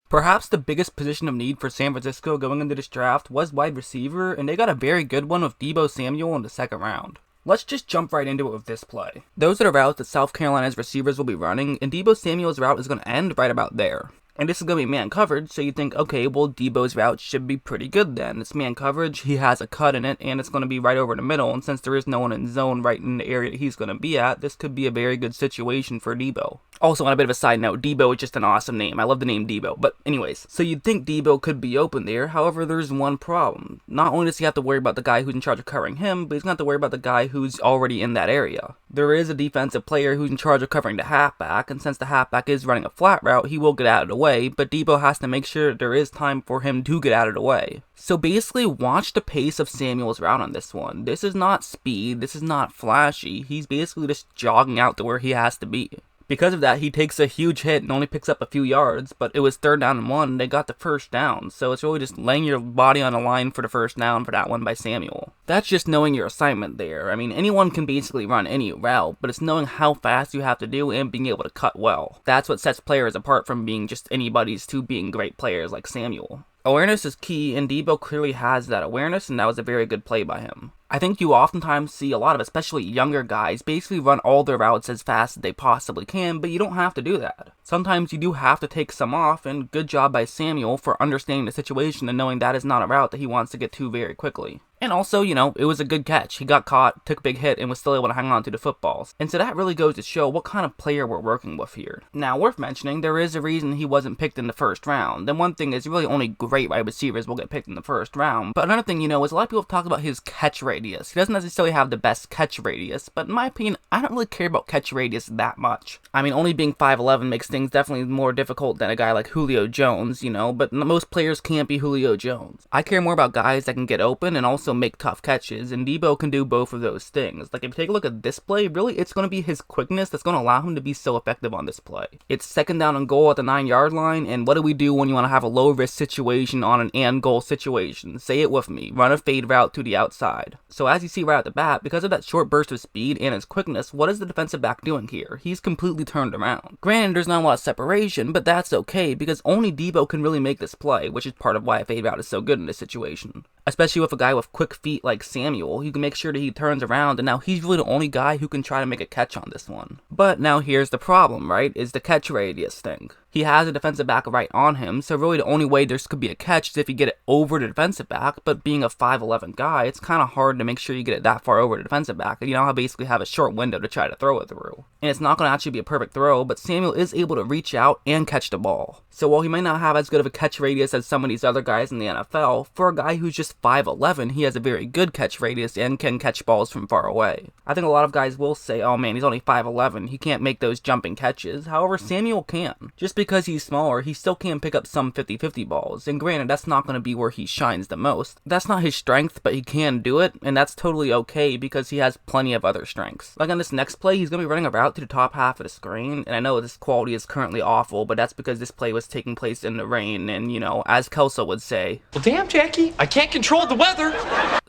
Perhaps the biggest position of need for San Francisco going into this draft was wide receiver, and they got a very good one with Deebo Samuel in the second round. Let's just jump right into it with this play. Those are the routes that South Carolina's receivers will be running, and Deebo Samuel's route is going to end right about there. And this is going to be man coverage, so you think, okay, well, Deebo's route should be pretty good then. It's man coverage, he has a cut in it, and it's going to be right over the middle, and since there is no one in zone right in the area that he's going to be at, this could be a very good situation for Deebo. Also, on a bit of a side note, Deebo is just an awesome name. I love the name Deebo. But anyways, so you'd think Deebo could be open there. However, there's one problem. Not only does he have to worry about the guy who's in charge of covering him, but he's going to have to worry about the guy who's already in that area. There is a defensive player who's in charge of covering the halfback, and since the halfback is running a flat route, he will get out of the way, but Deebo has to make sure that there is time for him to get out of the way. So basically, watch the pace of Samuel's route on this one. This is not speed, this is not flashy. He's basically just jogging out to where he has to be. Because of that, he takes a huge hit and only picks up a few yards, but it was 3rd down and 1, and they got the first down, so it's really just laying your body on the line for the first down for that one by Samuel. That's just knowing your assignment there. I mean, anyone can basically run any route, but it's knowing how fast you have to do and being able to cut well. That's what sets players apart from being just anybody's to being great players like Samuel. Awareness is key, and Deebo clearly has that awareness, and that was a very good play by him. I think you oftentimes see a lot of especially younger guys basically run all their routes as fast as they possibly can, but you don't have to do that. Sometimes you do have to take some off, and good job by Samuel for understanding the situation and knowing that is not a route that he wants to get to very quickly. And also, it was a good catch. He got caught, took a big hit, and was still able to hang on to the footballs. And so that really goes to show what kind of player we're working with here. Now, worth mentioning, there is a reason he wasn't picked in the first round. And one thing is, really only great wide receivers will get picked in the first round. But another thing, is a lot of people have talked about his catch radius. He doesn't necessarily have the best catch radius, but in my opinion, I don't really care about catch radius that much. I mean, only being 5'11 makes things definitely more difficult than a guy like Julio Jones, but most players can't be Julio Jones. I care more about guys that can get open and also make tough catches, and Deebo can do both of those things. Like, if you take a look at this play, really it's going to be his quickness that's going to allow him to be so effective on this play. It's 2nd down and goal at the 9-yard line, and what do we do when you want to have a low risk situation on an and goal situation? Say it with me, run a fade route to the outside. So as you see right at the bat, because of that short burst of speed and his quickness, what is the defensive back doing here? He's completely turned around. Granted, there's not a lot of separation, but that's okay, because only Deebo can really make this play, which is part of why a fade route is so good in this situation. Especially with a guy with quick feet like Samuel, you can make sure that he turns around, and now he's really the only guy who can try to make a catch on this one. But now here's the problem, right, is the catch radius thing. He has a defensive back right on him, so really the only way there could be a catch is if you get it over the defensive back, but being a 5'11 guy, it's kind of hard to make sure you get it that far over the defensive back, and you now basically have a short window to try to throw it through. And it's not going to actually be a perfect throw, but Samuel is able to reach out and catch the ball. So while he might not have as good of a catch radius as some of these other guys in the NFL, for a guy who's just 5'11, he has a very good catch radius and can catch balls from far away. I think a lot of guys will say, oh man, he's only 5'11, he can't make those jumping catches. However, Samuel can. Just because he's smaller, he still can pick up some 50-50 balls, and granted, that's not going to be where he shines the most. That's not his strength, but he can do it, and that's totally okay because he has plenty of other strengths. Like on this next play, he's going to be running a route to the top half of the screen, and I know this quality is currently awful, but that's because this play was taking place in the rain, and as Kelso would say, well damn Jackie, I can't control the weather.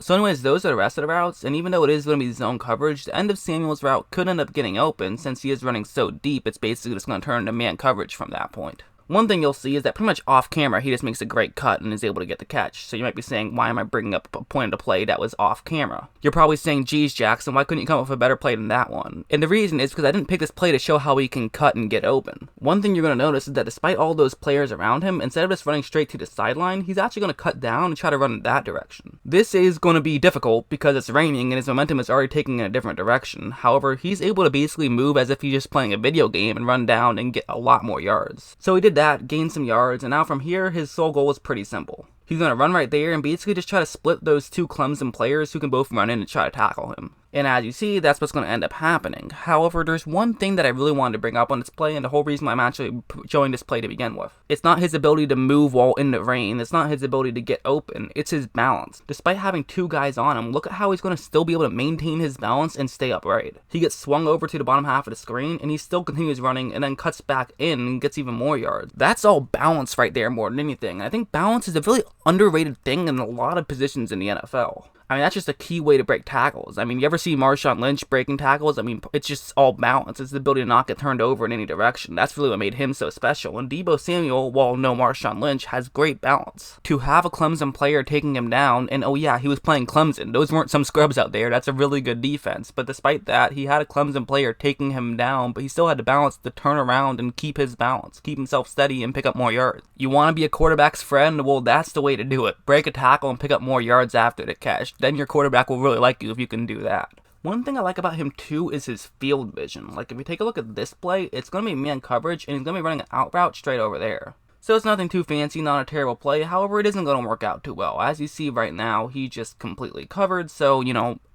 So anyways, those are the rest of the routes, and even though it is going to be zone coverage, the end of Samuel's route could end up getting open. Since he is running so deep, it's basically just going to turn into man coverage from that point. One thing you'll see is that pretty much off camera, he just makes a great cut and is able to get the catch. So you might be saying, why am I bringing up a point of the play that was off camera? You're probably saying, geez, Jackson, why couldn't you come up with a better play than that one? And the reason is because I didn't pick this play to show how he can cut and get open. One thing you're going to notice is that despite all those players around him, instead of just running straight to the sideline, he's actually going to cut down and try to run in that direction. This is going to be difficult because it's raining and his momentum is already taking in a different direction. However, he's able to basically move as if he's just playing a video game and run down and get a lot more yards. So he did that, gained some yards, and now from here, his sole goal was pretty simple. He's going to run right there and basically just try to split those two Clemson players who can both run in and try to tackle him. And as you see, that's what's going to end up happening. However, there's one thing that I really wanted to bring up on this play, and the whole reason why I'm actually showing this play to begin with. It's not his ability to move while in the rain, it's not his ability to get open, it's his balance. Despite having two guys on him, look at how he's going to still be able to maintain his balance and stay upright. He gets swung over to the bottom half of the screen, and he still continues running and then cuts back in and gets even more yards. That's all balance right there more than anything. I think balance is a really underrated thing in a lot of positions in the NFL. I mean, that's just a key way to break tackles. I mean, you ever see Marshawn Lynch breaking tackles? I mean, it's just all balance. It's the ability to not get turned over in any direction. That's really what made him so special. And Deebo Samuel, while no Marshawn Lynch, has great balance. To have a Clemson player taking him down, and oh yeah, he was playing Clemson. Those weren't some scrubs out there. That's a really good defense. But despite that, he had a Clemson player taking him down, but he still had to balance to turn around and keep his balance, keep himself steady, and pick up more yards. You want to be a quarterback's friend? Well, that's the way to do it. Break a tackle and pick up more yards after the catch. Then your quarterback will really like you if you can do that. One thing I like about him too is his field vision. Like if you take a look at this play, it's going to be man coverage and he's going to be running an out route straight over there. So it's nothing too fancy, not a terrible play. However, it isn't going to work out too well. As you see right now, he just completely covered. So,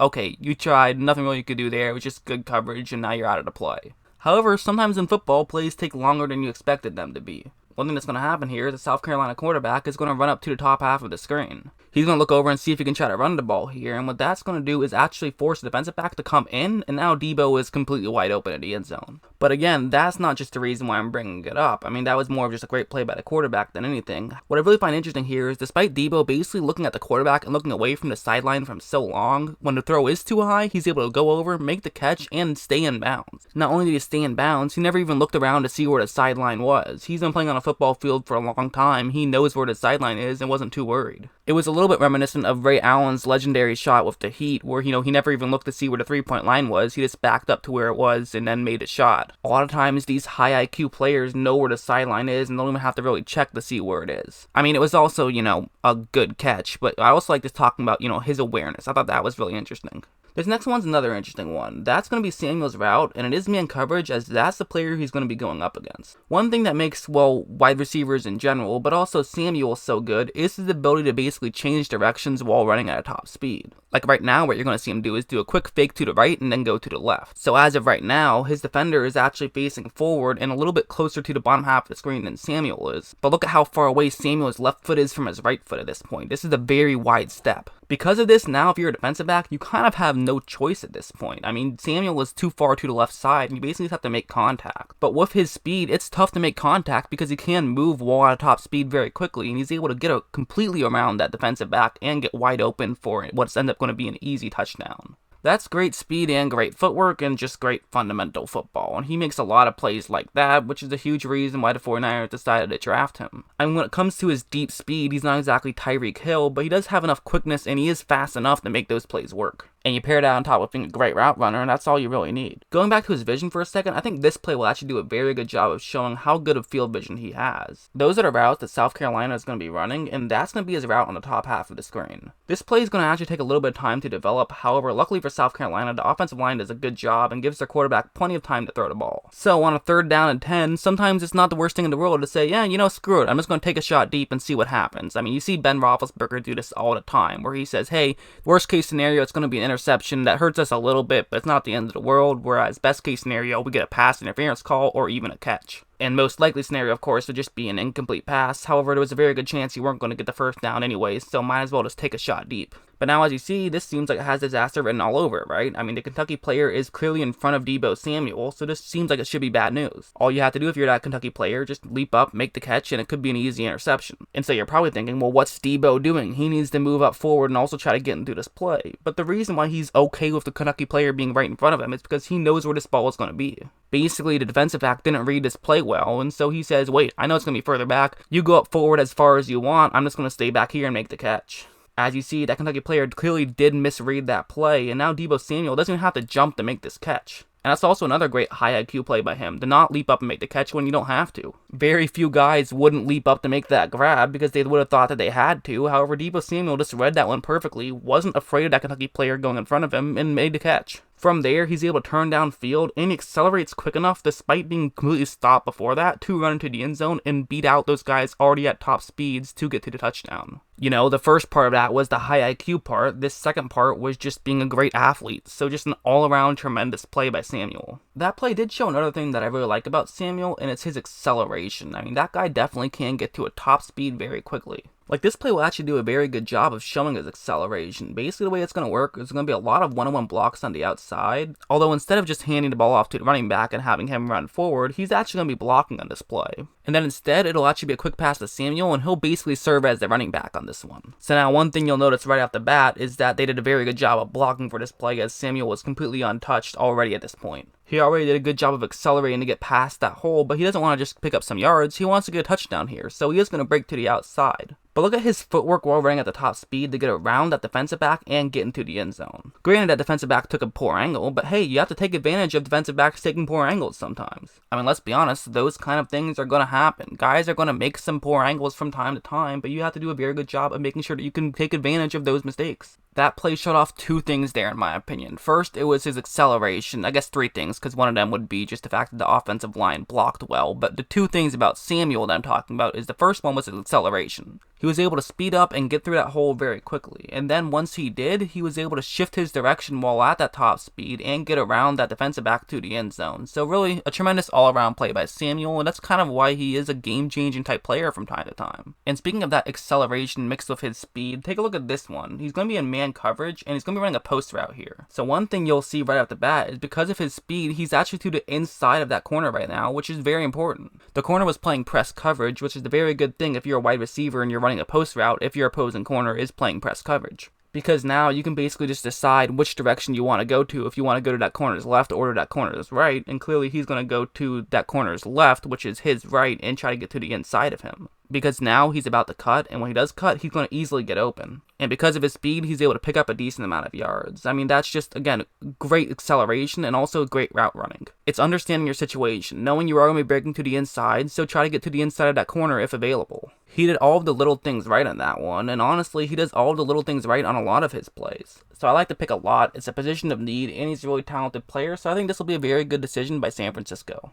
okay, you tried, nothing really you could do there. It was just good coverage and now you're out of the play. However, sometimes in football, plays take longer than you expected them to be. One thing that's going to happen here is the South Carolina quarterback is going to run up to the top half of the screen. He's going to look over and see if he can try to run the ball here, and what that's going to do is actually force the defensive back to come in, and now Deebo is completely wide open in the end zone. But again, that's not just the reason why I'm bringing it up. I mean, that was more of just a great play by the quarterback than anything. What I really find interesting here is despite Deebo basically looking at the quarterback and looking away from the sideline from so long, when the throw is too high, he's able to go over, make the catch, and stay in bounds. Not only did he stay in bounds, he never even looked around to see where the sideline was. He's been playing on a football field for a long time. He knows where the sideline is and wasn't too worried. It was a little bit reminiscent of Ray Allen's legendary shot with the Heat, where, he never even looked to see where the three-point line was. He just backed up to where it was and then made a shot. A lot of times, these high IQ players know where the sideline is and don't even have to really check to see where it is. I mean, it was also, a good catch, but I also like just talking about, his awareness. I thought that was really interesting. This next one's another interesting one. That's going to be Samuel's route, and it is man coverage as that's the player he's going to be going up against. One thing that makes, wide receivers in general, but also Samuel so good, is his ability to basically change directions while running at a top speed. Like right now, what you're going to see him do is do a quick fake to the right and then go to the left. So as of right now, his defender is actually facing forward and a little bit closer to the bottom half of the screen than Samuel is. But look at how far away Samuel's left foot is from his right foot at this point. This is a very wide step. Because of this, now if you're a defensive back, you kind of have no choice at this point. I mean, Samuel is too far to the left side, and you basically have to make contact. But with his speed, it's tough to make contact because he can move while at a top speed very quickly, and he's able to get completely around that defensive back and get wide open for what's ended up going to be an easy touchdown. That's great speed and great footwork and just great fundamental football, and he makes a lot of plays like that, which is a huge reason why the 49ers decided to draft him. I mean, when it comes to his deep speed, he's not exactly Tyreek Hill, but he does have enough quickness and he is fast enough to make those plays work. And you pair that on top with being a great route runner, and that's all you really need. Going back to his vision for a second, I think this play will actually do a very good job of showing how good of field vision he has. Those are the routes that South Carolina is going to be running, and that's going to be his route on the top half of the screen. This play is going to actually take a little bit of time to develop. However, luckily for South Carolina, the offensive line does a good job and gives their quarterback plenty of time to throw the ball. So on a 3rd down and 10, sometimes it's not the worst thing in the world to say, yeah, screw it, I'm just going to take a shot deep and see what happens. I mean, you see Ben Roethlisberger do this all the time, where he says, hey, worst case scenario, it's going to be an interception that hurts us a little bit, but it's not the end of the world, whereas best case scenario, we get a pass interference call or even a catch. And most likely scenario, of course, would just be an incomplete pass. However, there was a very good chance you weren't going to get the first down anyways, so might as well just take a shot deep. But now, as you see, this seems like it has disaster written all over it, right? I mean, the Kentucky player is clearly in front of Deebo Samuel, so this seems like it should be bad news. All you have to do if you're that Kentucky player, just leap up, make the catch, and it could be an easy interception. And so you're probably thinking, well, what's Deebo doing? He needs to move up forward and also try to get into this play. But the reason why he's okay with the Kentucky player being right in front of him is because he knows where this ball is going to be. Basically, the defensive back didn't read this play well, and so he says, wait, I know it's going to be further back. You go up forward as far as you want. I'm just going to stay back here and make the catch. As you see, that Kentucky player clearly did misread that play, and now Deebo Samuel doesn't even have to jump to make this catch. And that's also another great high IQ play by him, to not leap up and make the catch when you don't have to. Very few guys wouldn't leap up to make that grab because they would have thought that they had to. However, Deebo Samuel just read that one perfectly, wasn't afraid of that Kentucky player going in front of him, and made the catch. From there, he's able to turn downfield, and he accelerates quick enough, despite being completely stopped before that, to run into the end zone and beat out those guys already at top speeds to get to the touchdown. The first part of that was the high IQ part. This second part was just being a great athlete. So just an all-around tremendous play by Samuel. That play did show another thing that I really like about Samuel, and it's his acceleration. I mean, that guy definitely can get to a top speed very quickly. Like, this play will actually do a very good job of showing his acceleration. Basically, the way it's going to work is going to be a lot of one-on-one blocks on the outside. Although, instead of just handing the ball off to the running back and having him run forward, he's actually going to be blocking on this play. And then instead, it'll actually be a quick pass to Samuel, and he'll basically serve as the running back on this one. So now one thing you'll notice right off the bat is that they did a very good job of blocking for this play, as Samuel was completely untouched already at this point. He already did a good job of accelerating to get past that hole, but he doesn't want to just pick up some yards, he wants to get a touchdown here, so he is going to break to the outside. But look at his footwork while running at the top speed to get around that defensive back and get into the end zone. Granted, that defensive back took a poor angle, but hey, you have to take advantage of defensive backs taking poor angles sometimes. I mean, let's be honest, those kind of things are going to happen. Guys are going to make some poor angles from time to time, but you have to do a very good job of making sure that you can take advantage of those mistakes. That play showed off two things there, in my opinion. First, it was his acceleration. I guess three things, because one of them would be just the fact that the offensive line blocked well. But the two things about Samuel that I'm talking about is the first one was his acceleration. He was able to speed up and get through that hole very quickly. And then once he did, he was able to shift his direction while at that top speed and get around that defensive back to the end zone. So really, a tremendous all-around play by Samuel, and that's kind of why he is a game-changing type player from time to time. And speaking of that acceleration mixed with his speed, take a look at this one. He's going to be in man coverage, and he's going to be running a post route here. So one thing you'll see right off the bat is because of his speed, he's actually to the inside of that corner right now, which is very important. The corner was playing press coverage, which is a very good thing if you're a wide receiver and you're running a post route if your opposing corner is playing press coverage. Because now you can basically just decide which direction you want to go to, if you want to go to that corner's left or to that corner's right, and clearly he's going to go to that corner's left, which is his right, and try to get to the inside of him. Because now he's about to cut, and when he does cut, he's going to easily get open. And because of his speed, he's able to pick up a decent amount of yards. I mean, that's just, again, great acceleration and also great route running. It's understanding your situation, knowing you are going to be breaking to the inside, so try to get to the inside of that corner if available. He did all of the little things right on that one, and honestly, he does all of the little things right on a lot of his plays. So I like the pick a lot. It's a position of need, and he's a really talented player, so I think this will be a very good decision by San Francisco.